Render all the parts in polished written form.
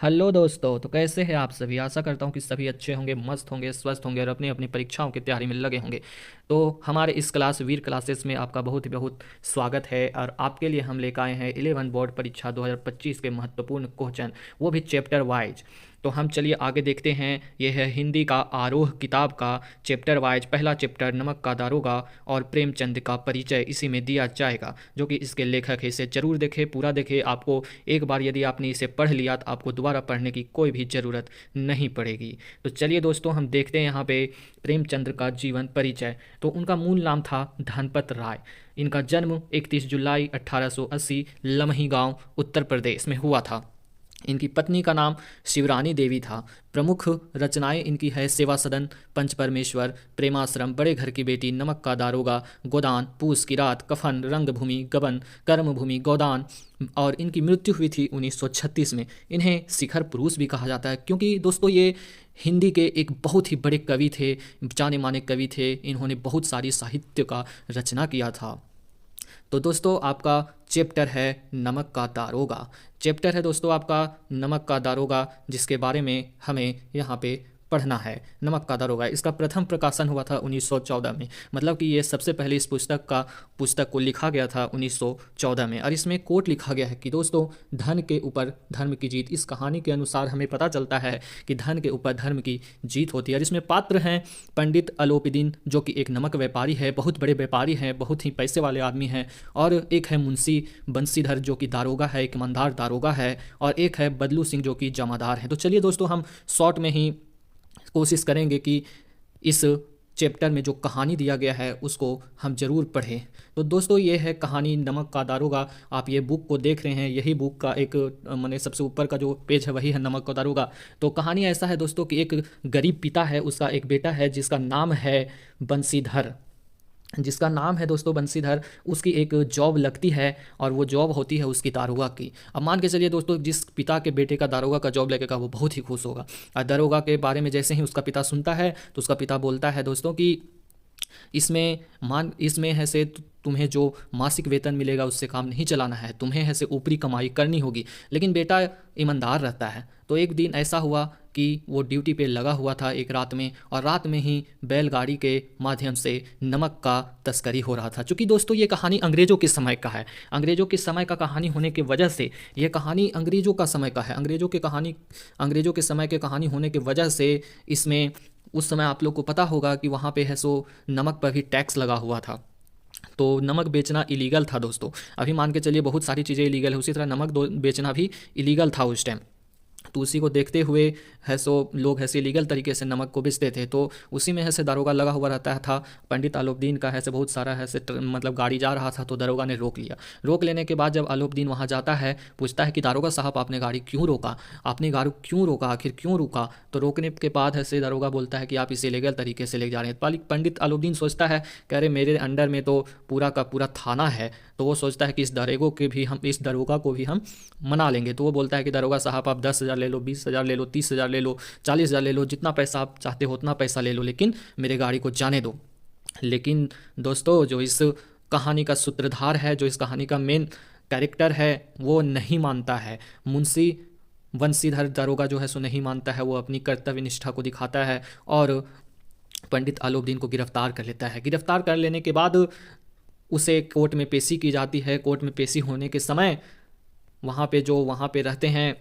Hello दोस्तों। तो कैसे हैं आप सभी? आशा करता हूँ कि सभी अच्छे होंगे, मस्त होंगे, स्वस्थ होंगे और अपनी अपनी परीक्षाओं की तैयारी में लगे होंगे। तो हमारे इस क्लास वीर क्लासेस में आपका बहुत ही बहुत स्वागत है। और आपके लिए हम लेकर आए हैं 11 बोर्ड परीक्षा 2025 के महत्वपूर्ण क्वेश्चन, वो भी चैप्टर वाइज। तो हम चलिए आगे देखते हैं। ये है हिंदी का आरोह किताब का चैप्टर वाइज पहला चैप्टर नमक का दारोगा और प्रेमचंद का परिचय इसी में दिया जाएगा, जो कि इसके लेखक है। इसे जरूर देखें, पूरा देखें। आपको एक बार यदि आपने इसे पढ़ लिया तो आपको दोबारा पढ़ने की कोई भी ज़रूरत नहीं पड़ेगी। तो चलिए दोस्तों, हम देखते हैं यहाँ पे प्रेमचंद्र का जीवन परिचय। तो उनका मूल नाम था धनपत राय। इनका जन्म 31 जुलाई 1880 लमही गांव उत्तर प्रदेश में हुआ था। इनकी पत्नी का नाम शिवरानी देवी था। प्रमुख रचनाएं इनकी है सेवा सदन, पंच परमेश्वर, प्रेमाश्रम, बड़े घर की बेटी, नमक का दारोगा, गोदान, पूस की रात, कफन, रंगभूमि, गबन, कर्मभूमि, गोदान। और इनकी मृत्यु हुई थी 1936 में। इन्हें शिखर पुरुष भी कहा जाता है, क्योंकि दोस्तों ये हिंदी के एक बहुत ही बड़े कवि थे, जाने माने कवि थे। इन्होंने बहुत सारी साहित्य का रचना किया था। तो दोस्तों, आपका चैप्टर है नमक का दारोगा। चैप्टर है दोस्तों आपका नमक का दारोगा, जिसके बारे में हमें यहाँ पे पढ़ना है। नमक का दारोगा, इसका प्रथम प्रकाशन हुआ था 1914 में। मतलब कि ये सबसे पहले इस पुस्तक को लिखा गया था 1914 में। और इसमें कोट लिखा गया है कि दोस्तों, धन के ऊपर धर्म की जीत। इस कहानी के अनुसार हमें पता चलता है कि धन के ऊपर धर्म की जीत होती है। और इसमें पात्र हैं पंडित अलोपीदीन, जो कि एक नमक व्यापारी है, बहुत बड़े व्यापारी हैं, बहुत ही पैसे वाले आदमी हैं। और एक है मुंशी बंसीधर, जो कि दारोगा है, एक ईमानदार दारोगा है। और एक है बदलू सिंह, जो कि जमादार हैं। तो चलिए दोस्तों, हम शॉर्ट में ही कोशिश करेंगे कि इस चैप्टर में जो कहानी दिया गया है उसको हम जरूर पढ़ें। तो दोस्तों, ये है कहानी नमक का दारोगा। आप ये बुक को देख रहे हैं, यही बुक का एक मैंने सबसे ऊपर का जो पेज है वही है नमक का दारोगा। तो कहानी ऐसा है दोस्तों कि एक गरीब पिता है, उसका एक बेटा है जिसका नाम है बंसीधर। जिसका नाम है दोस्तों बंसीधर। उसकी एक जॉब लगती है और वो जॉब होती है उसकी दारोगा की। अब मान के चलिए दोस्तों, जिस पिता के बेटे का दारोगा का जॉब लगेगा वो बहुत ही खुश होगा। और दारोगा के बारे में जैसे ही उसका पिता सुनता है तो उसका पिता बोलता है दोस्तों कि इसमें है से तुम्हें जो मासिक वेतन मिलेगा उससे काम नहीं चलाना है, तुम्हें है से ऊपरी कमाई करनी होगी। लेकिन बेटा ईमानदार रहता है। तो एक दिन ऐसा हुआ कि वो ड्यूटी पे लगा हुआ था एक रात में, और रात में ही बैलगाड़ी के माध्यम से नमक का तस्करी हो रहा था। चूँकि दोस्तों ये कहानी अंग्रेज़ों के समय का है, अंग्रेज़ों के समय का कहानी होने की वजह से ये कहानी अंग्रेज़ों का समय का है। अंग्रेज़ों के समय की कहानी होने की वजह से इसमें उस समय आप लोग को पता होगा कि वहाँ पे है सो नमक पर भी टैक्स लगा हुआ था। तो नमक बेचना इलीगल था दोस्तों। अभी मान के चलिए बहुत सारी चीज़ें इलीगल है, उसी तरह नमक बेचना भी इलीगल था उस टाइम। तो उसी को देखते हुए है सो लोग ऐसे लीगल तरीके से नमक को बेचते थे। तो उसी में ऐसे दारोगा लगा हुआ रहता था। पंडित आलोपदीन का ऐसे बहुत सारा ऐसे मतलब गाड़ी जा रहा था, तो दारोगा ने रोक लिया। रोक लेने के बाद जब आलोपदीन वहाँ जाता है, पूछता है कि दारोगा साहब आपने गाड़ी क्यों रोका, आपने गाड़ी क्यों रोका, आखिर क्यों रुका। तो रोकने के बाद ऐसे दारोगा बोलता है कि आप इसे लीगल तरीके से ले जा रहे हैं। पंडित आलोपदीन सोचता है, कह रहे मेरे अंडर में तो पूरा का पूरा थाना है। तो वो सोचता है कि इस दरोगा को भी हम मना लेंगे। तो वो बोलता है कि दरोगा साहब आप 10,000 ले लो, 20,000 ले लो, 30,000 ले लो, 40,000 ले लो, जितना पैसा आप चाहते हो उतना पैसा ले लो, लेकिन मेरे गाड़ी को जाने दो। लेकिन दोस्तों, जो इस कहानी का सूत्रधार है, जो इस कहानी का मेन कैरेक्टर है, वो नहीं मानता है। मुंशी बंसीधर दारोगा जो है सो नहीं मानता है। वो अपनी कर्तव्य निष्ठा को दिखाता है और पंडित आलोपदीन को गिरफ्तार कर लेता है। गिरफ्तार कर लेने के बाद उसे कोर्ट में पेशी की जाती है। कोर्ट में पेशी होने के समय वहाँ पे रहते हैं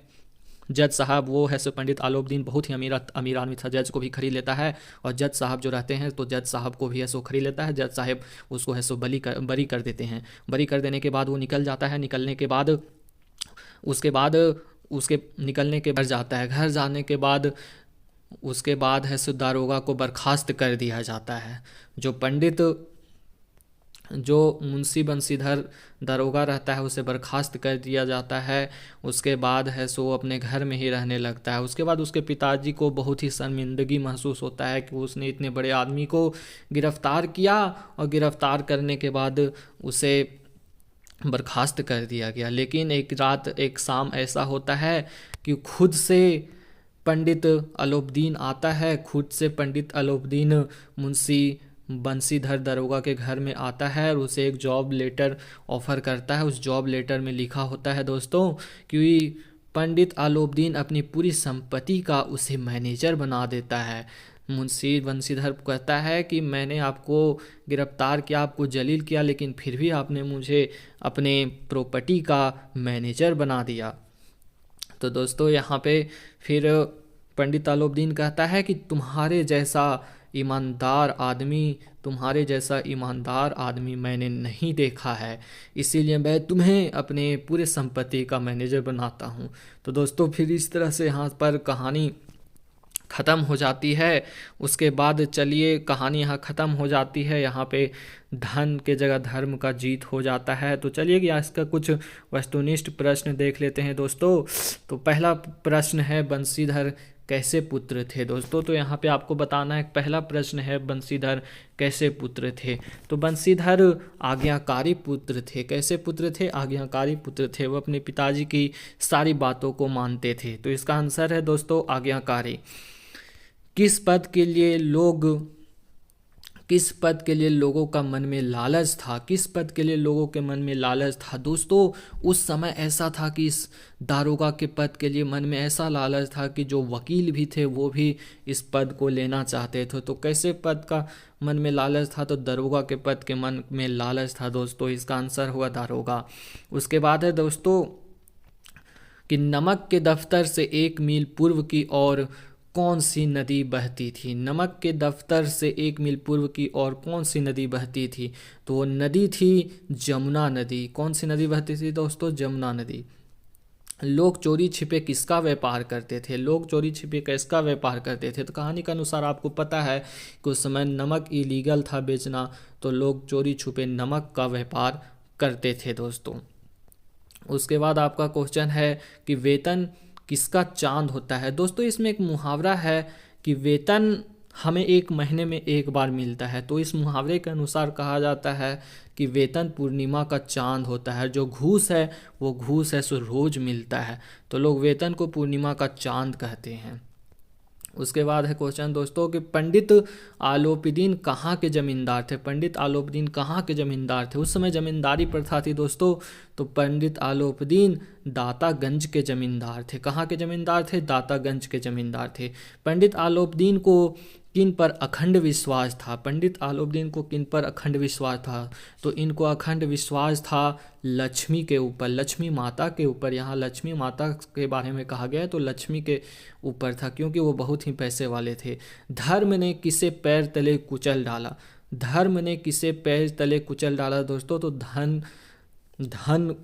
जज साहब, वो है सो पंडित आलोपदीन बहुत ही अमीर आदमी था। जज को भी खरीद लेता है, और जज साहब जो रहते हैं तो जज साहब को भी है सो खरीद लेता है। जज साहब उसको है सो बरी कर देते हैं। बरी कर देने के बाद वो निकल जाता है। निकलने के बाद उसके निकलने के घर जाता है। घर जाने के बाद उसके बाद है सो दारोगा को बर्खास्त कर दिया जाता है। जो मुंशी बंसीधर दारोगा रहता है उसे बर्खास्त कर दिया जाता है। उसके बाद है सो अपने घर में ही रहने लगता है। उसके बाद उसके पिताजी को बहुत ही शर्मिंदगी महसूस होता है कि उसने इतने बड़े आदमी को गिरफ्तार किया, और गिरफ्तार करने के बाद उसे बर्खास्त कर दिया गया। लेकिन एक रात एक शाम ऐसा होता है कि खुद से पंडित अलोपदीन आता है। खुद से पंडित अलोपदीन मुंशी बंसीधर दारोगा के घर में आता है और उसे एक जॉब लेटर ऑफर करता है। उस जॉब लेटर में लिखा होता है दोस्तों कि पंडित आलोपदीन अपनी पूरी संपत्ति का उसे मैनेजर बना देता है। मुंशी बंसीधर कहता है कि मैंने आपको गिरफ्तार किया, आपको जलील किया, लेकिन फिर भी आपने मुझे अपने प्रॉपर्टी का मैनेजर बना दिया। तो दोस्तों यहाँ पे फिर पंडित आलोपदीन कहता है कि तुम्हारे जैसा ईमानदार आदमी मैंने नहीं देखा है, इसीलिए मैं तुम्हें अपने पूरे संपत्ति का मैनेजर बनाता हूँ। तो दोस्तों फिर इस तरह से यहाँ पर कहानी ख़त्म हो जाती है। उसके बाद चलिए कहानी यहाँ ख़त्म हो जाती है, यहाँ पे धन के जगह धर्म का जीत हो जाता है। तो चलिए कि इसका कुछ वस्तुनिष्ठ प्रश्न देख लेते हैं दोस्तों। तो पहला प्रश्न है बंसीधर कैसे पुत्र थे दोस्तों। तो यहाँ पे आपको बताना है, पहला प्रश्न है बंसीधर कैसे पुत्र थे। तो बंसीधर आज्ञाकारी पुत्र थे। कैसे पुत्र थे? आज्ञाकारी पुत्र थे। वो अपने पिताजी की सारी बातों को मानते थे। तो इसका आंसर है दोस्तों आज्ञाकारी। किस पद के लिए लोगों का मन में लालच था? किस पद के लिए लोगों के मन में लालच था दोस्तों? उस समय ऐसा था कि इस दारोगा के पद के लिए मन में ऐसा लालच था कि जो वकील भी थे वो भी इस पद को लेना चाहते थे। तो कैसे पद का मन में लालच था? तो दारोगा के पद के मन में लालच था दोस्तों। इसका आंसर हुआ दारोगा। उसके बाद है दोस्तों कि नमक के दफ्तर से 1 मील पूर्व की ओर कौन सी नदी बहती थी? नमक के दफ्तर से 1 मील पूर्व की ओर कौन सी नदी बहती थी? तो वो नदी थी जमुना नदी। कौन सी नदी बहती थी दोस्तों? जमुना नदी। लोग चोरी छिपे किसका व्यापार करते थे? लोग चोरी छिपे किसका व्यापार करते थे? तो कहानी के अनुसार आपको पता है कि उस समय नमक इलीगल था बेचना, तो लोग चोरी छुपे नमक का व्यापार करते थे दोस्तों। उसके बाद आपका क्वेश्चन है कि वेतन किसका चांद होता है? दोस्तों इसमें एक मुहावरा है कि वेतन हमें 1 महीने में 1 बार मिलता है। तो इस मुहावरे के अनुसार कहा जाता है कि वेतन पूर्णिमा का चांद होता है। जो घूस है वो घूस है सो रोज मिलता है। तो लोग वेतन को पूर्णिमा का चांद कहते हैं। उसके बाद है क्वेश्चन दोस्तों कि पंडित आलोपदीन कहाँ के जमींदार थे? पंडित आलोपदीन कहाँ के जमींदार थे? उस समय जमींदारी प्रथा थी दोस्तों। तो पंडित आलोपदीन दातागंज के जमींदार थे। कहाँ के जमींदार थे? दातागंज के जमींदार थे। पंडित आलोपदीन को किन पर अखंड विश्वास था? पंडित आलोपदीन को किन पर अखंड विश्वास था? तो इनको अखंड विश्वास था लक्ष्मी के ऊपर, लक्ष्मी माता के ऊपर। यहाँ लक्ष्मी माता के बारे में कहा गया है तो लक्ष्मी के ऊपर था, क्योंकि वो बहुत ही पैसे वाले थे। धर्म ने किसे पैर तले कुचल डाला? धर्म ने किसे पैर तले कुचल डाला दोस्तों? तो धन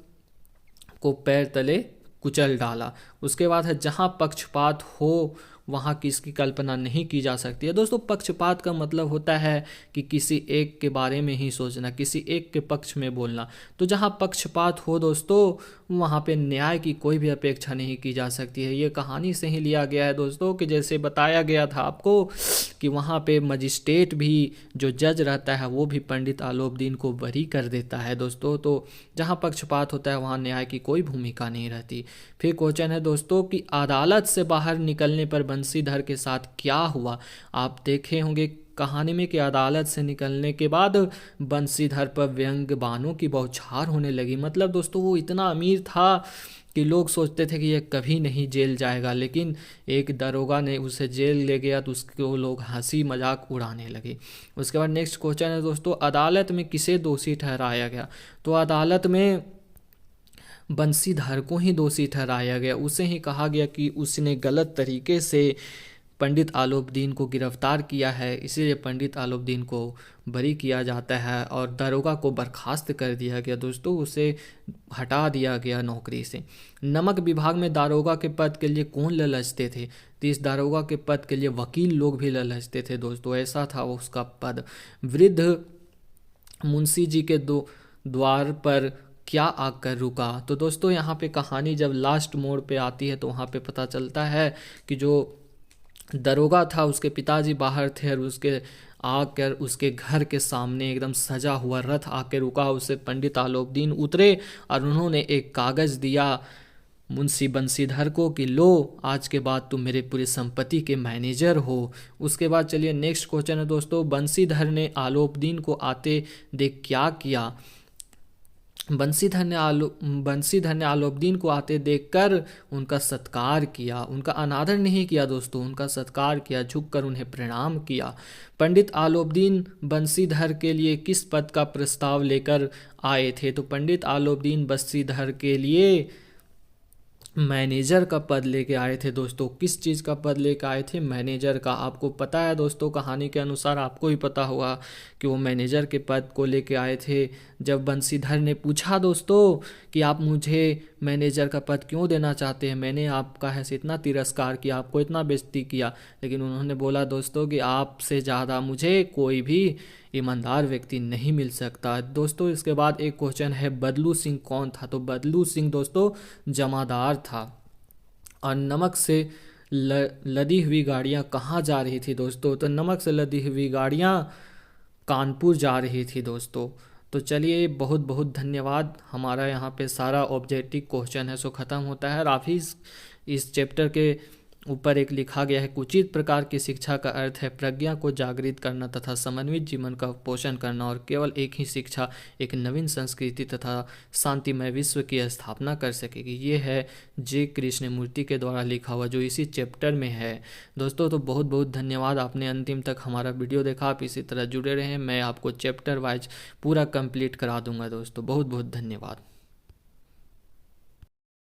को पैर तले कुचल डाला। उसके बाद है जहाँ पक्षपात हो वहाँ किसकी कल्पना नहीं की जा सकती है। दोस्तों पक्षपात का मतलब होता है कि किसी एक के बारे में ही सोचना, किसी एक के पक्ष में बोलना। तो जहाँ पक्षपात हो दोस्तों वहाँ पे न्याय की कोई भी अपेक्षा नहीं की जा सकती है। ये कहानी से ही लिया गया है दोस्तों कि जैसे बताया गया था आपको कि वहाँ पे मजिस्ट्रेट भी जो जज रहता है वो भी पंडित आलोपदीन को बरी कर देता है दोस्तों। तो जहाँ पक्षपात होता है वहाँ न्याय की कोई भूमिका नहीं रहती। फिर क्वेश्चन है दोस्तों कि अदालत से बाहर निकलने पर बंसीधर के साथ क्या हुआ? आप देखे होंगे कहानी में कि अदालत से निकलने के बाद बंसीधर पर व्यंग्य बाणों की बौछार होने लगी। मतलब दोस्तों वो इतना अमीर था कि लोग सोचते थे कि ये कभी नहीं जेल जाएगा, लेकिन एक दरोगा ने उसे जेल ले गया तो उसको लोग हंसी मजाक उड़ाने लगे। उसके बाद नेक्स्ट क्वेश्चन है दोस्तों अदालत में किसे दोषी ठहराया गया? तो अदालत में बंसीधर को ही दोषी ठहराया गया। उसे ही कहा गया कि उसने गलत तरीके से पंडित आलोपदीन को गिरफ्तार किया है, इसीलिए पंडित आलोपदीन को बरी किया जाता है और दरोगा को बर्खास्त कर दिया गया दोस्तों, उसे हटा दिया गया नौकरी से। नमक विभाग में दारोगा के पद के लिए कौन ललचते थे? तो इस दारोगा के पद के लिए वकील लोग भी ललचते थे दोस्तों, ऐसा था उसका पद। वृद्ध मुंशी जी के द्वार पर क्या आकर रुका? तो दोस्तों यहाँ पे कहानी जब लास्ट मोड़ पे आती है तो वहाँ पे पता चलता है कि जो दरोगा था उसके पिताजी बाहर थे और उसके आकर उसके घर के सामने एकदम सजा हुआ रथ आकर रुका। उससे पंडित आलोपदीन उतरे और उन्होंने एक कागज़ दिया मुंशी बंसीधर को कि लो आज के बाद तुम मेरे पूरी संपत्ति के मैनेजर हो। उसके बाद चलिए नेक्स्ट क्वेश्चन है दोस्तों बंसीधर ने आलोपदीन को आते देख क्या किया? बंशीधर ने आलाउद्दीन को आते देखकर उनका सत्कार किया, उनका अनादर नहीं किया दोस्तों, उनका सत्कार किया, झुककर उन्हें प्रणाम किया। पंडित आलाउद्दीन बंशीधर के लिए किस पद का प्रस्ताव लेकर आए थे? तो पंडित आलाउद्दीन बंशीधर के लिए मैनेजर का पद लेके आए थे दोस्तों। किस चीज़ का पद लेके आए थे? मैनेजर का। आपको पता है दोस्तों, कहानी के अनुसार आपको ही पता होगा कि वो मैनेजर के पद को लेके आए थे। जब बंशीधर ने पूछा दोस्तों कि आप मुझे मैनेजर का पद क्यों देना चाहते हैं, मैंने आपका ऐसे इतना तिरस्कार किया, आपको इतना बेइज्जती किया, लेकिन उन्होंने बोला दोस्तों कि आपसे ज़्यादा मुझे कोई भी ईमानदार व्यक्ति नहीं मिल सकता। दोस्तों इसके बाद एक क्वेश्चन है, बदलू सिंह कौन था? तो बदलू सिंह दोस्तों जमादार था। और नमक से लदी हुई गाड़ियाँ कहाँ जा रही थी दोस्तों? तो नमक से लदी हुई गाड़ियाँ कानपुर जा रही थी दोस्तों। तो चलिए, बहुत बहुत धन्यवाद। हमारा यहाँ पे सारा ऑब्जेक्टिव क्वेश्चन है सो ख़त्म होता है। और आप ही इस चैप्टर के ऊपर एक लिखा गया है, उचित प्रकार की शिक्षा का अर्थ है प्रज्ञा को जागृत करना तथा समन्वित जीवन का पोषण करना, और केवल एक ही शिक्षा एक नवीन संस्कृति तथा शांतिमय विश्व की स्थापना कर सकेगी। ये है जे कृष्णमूर्ति के द्वारा लिखा हुआ, जो इसी चैप्टर में है दोस्तों। तो बहुत बहुत धन्यवाद, आपने अंतिम तक हमारा वीडियो देखा। आप इसी तरह जुड़े रहें, मैं आपको चैप्टर वाइज पूरा कंप्लीट करा दूंगा दोस्तों। बहुत बहुत धन्यवाद।